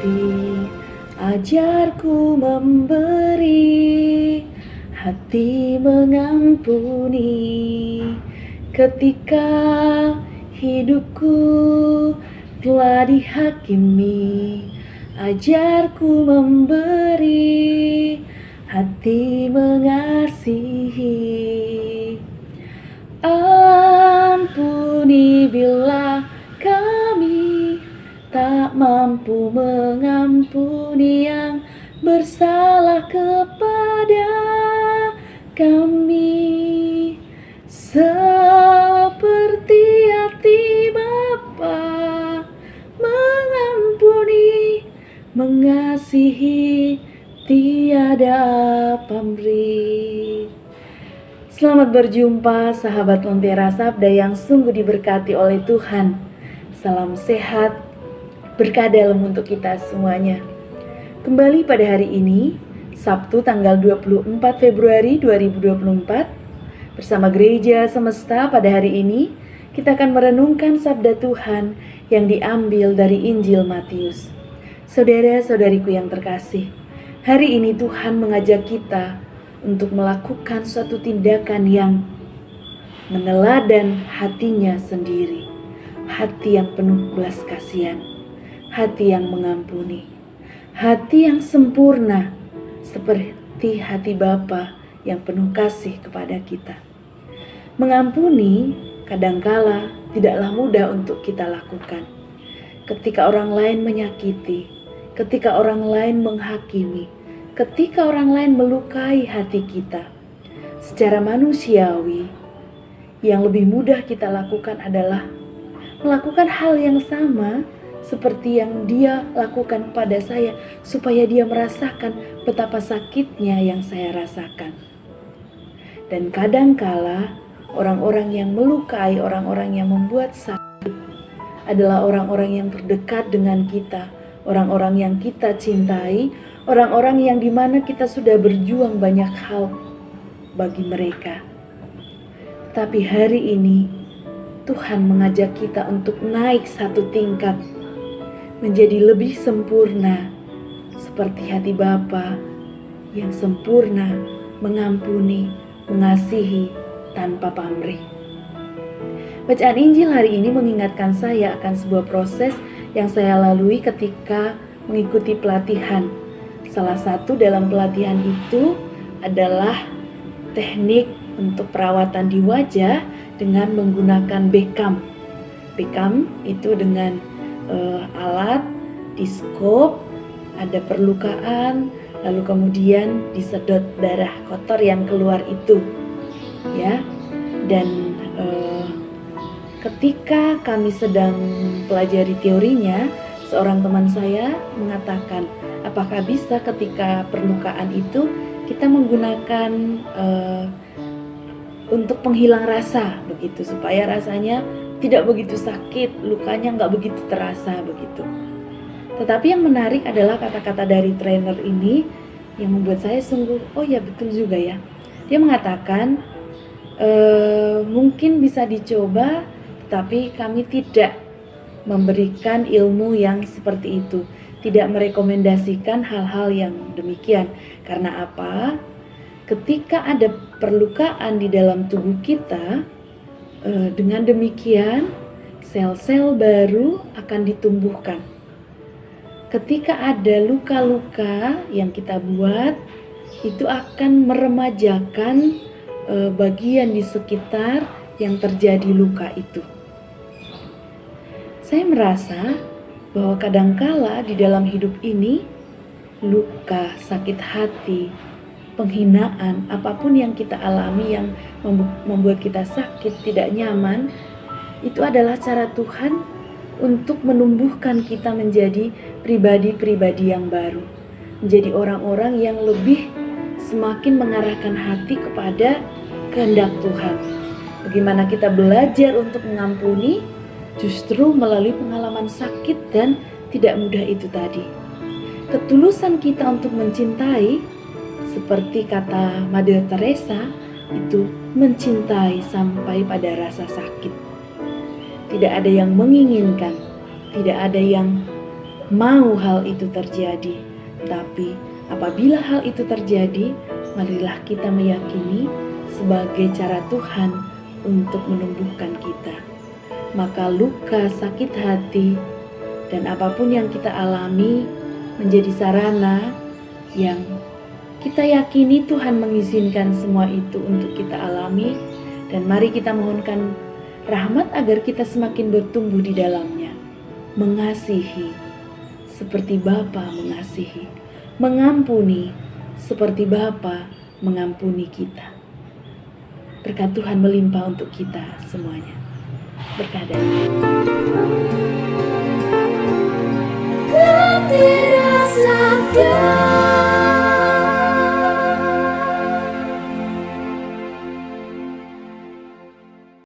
hati, ajarku memberi, hati mengampuni. Ketika hidupku telah dihakimi, ajarku memberi, hati mengasihi. Ampuni bila kami tak mampu mengampuni yang bersalah kepada kami, seperti hati Bapa mengampuni, mengasihi, tiada pamrih. Selamat berjumpa sahabat Lentera Sabda yang sungguh diberkati oleh Tuhan. Salam sehat, berkah dalam untuk kita semuanya. Kembali pada hari ini, Sabtu tanggal 24 Februari 2024, bersama Gereja Semesta pada hari ini, kita akan merenungkan sabda Tuhan yang diambil dari Injil Matius. Saudara-saudariku yang terkasih, hari ini Tuhan mengajak kita untuk melakukan suatu tindakan yang meneladan hatinya sendiri. Hati yang penuh belas kasihan, hati yang mengampuni, hati yang sempurna seperti hati Bapa yang penuh kasih kepada kita. Mengampuni kadangkala tidaklah mudah untuk kita lakukan. Ketika orang lain menyakiti, ketika orang lain menghakimi, ketika orang lain melukai hati kita, secara manusiawi, yang lebih mudah kita lakukan adalah melakukan hal yang sama seperti yang dia lakukan kepada saya, supaya dia merasakan betapa sakitnya yang saya rasakan. Dan kadangkala orang-orang yang melukai, orang-orang yang membuat sakit adalah orang-orang yang terdekat dengan kita, orang-orang yang kita cintai, orang-orang yang dimana kita sudah berjuang banyak hal bagi mereka. Tapi hari ini Tuhan mengajak kita untuk naik satu tingkat, menjadi lebih sempurna seperti hati Bapa yang sempurna, mengampuni, mengasihi tanpa pamrih. Bacaan Injil hari ini mengingatkan saya akan sebuah proses yang saya lalui ketika mengikuti pelatihan. Salah satu dalam pelatihan itu adalah teknik untuk perawatan di wajah dengan menggunakan bekam. Bekam itu dengan alat diskop, ada perlukaan, lalu kemudian disedot darah kotor yang keluar itu, ya. Dan ketika kami sedang pelajari teorinya, seorang teman saya mengatakan, apakah bisa ketika perlukaan itu kita menggunakan untuk penghilang rasa begitu, supaya rasanya tidak begitu sakit, lukanya nggak begitu terasa begitu. Tetapi yang menarik adalah kata-kata dari trainer ini yang membuat saya sungguh, oh ya betul juga ya. Dia mengatakan mungkin bisa dicoba, tetapi kami tidak memberikan ilmu yang seperti itu, tidak merekomendasikan hal-hal yang demikian. Karena apa? Ketika ada perlukaan di dalam tubuh kita, dengan demikian sel-sel baru akan ditumbuhkan. Ketika ada luka-luka yang kita buat, itu akan meremajakan bagian di sekitar yang terjadi luka itu. Saya merasa bahwa kadangkala di dalam hidup ini, luka, sakit hati, penghinaan, apapun yang kita alami yang membuat kita sakit, tidak nyaman, itu adalah cara Tuhan untuk menumbuhkan kita menjadi pribadi-pribadi yang baru, menjadi orang-orang yang lebih semakin mengarahkan hati kepada kehendak Tuhan. Bagaimana kita belajar untuk mengampuni, justru melalui pengalaman sakit dan tidak mudah itu tadi. Ketulusan kita untuk mencintai, seperti kata Mother Teresa, itu mencintai sampai pada rasa sakit. Tidak ada yang menginginkan, tidak ada yang mau hal itu terjadi. Tetapi apabila hal itu terjadi, marilah kita meyakini sebagai cara Tuhan untuk menumbuhkan kita. Maka luka, sakit hati, dan apapun yang kita alami menjadi sarana yang kita yakini Tuhan mengizinkan semua itu untuk kita alami. Dan mari kita mohonkan rahmat agar kita semakin bertumbuh di dalamnya. Mengasihi seperti Bapa mengasihi, mengampuni seperti Bapa mengampuni kita. Berkat Tuhan melimpah untuk kita semuanya. Berkah dari Lentera Sabda.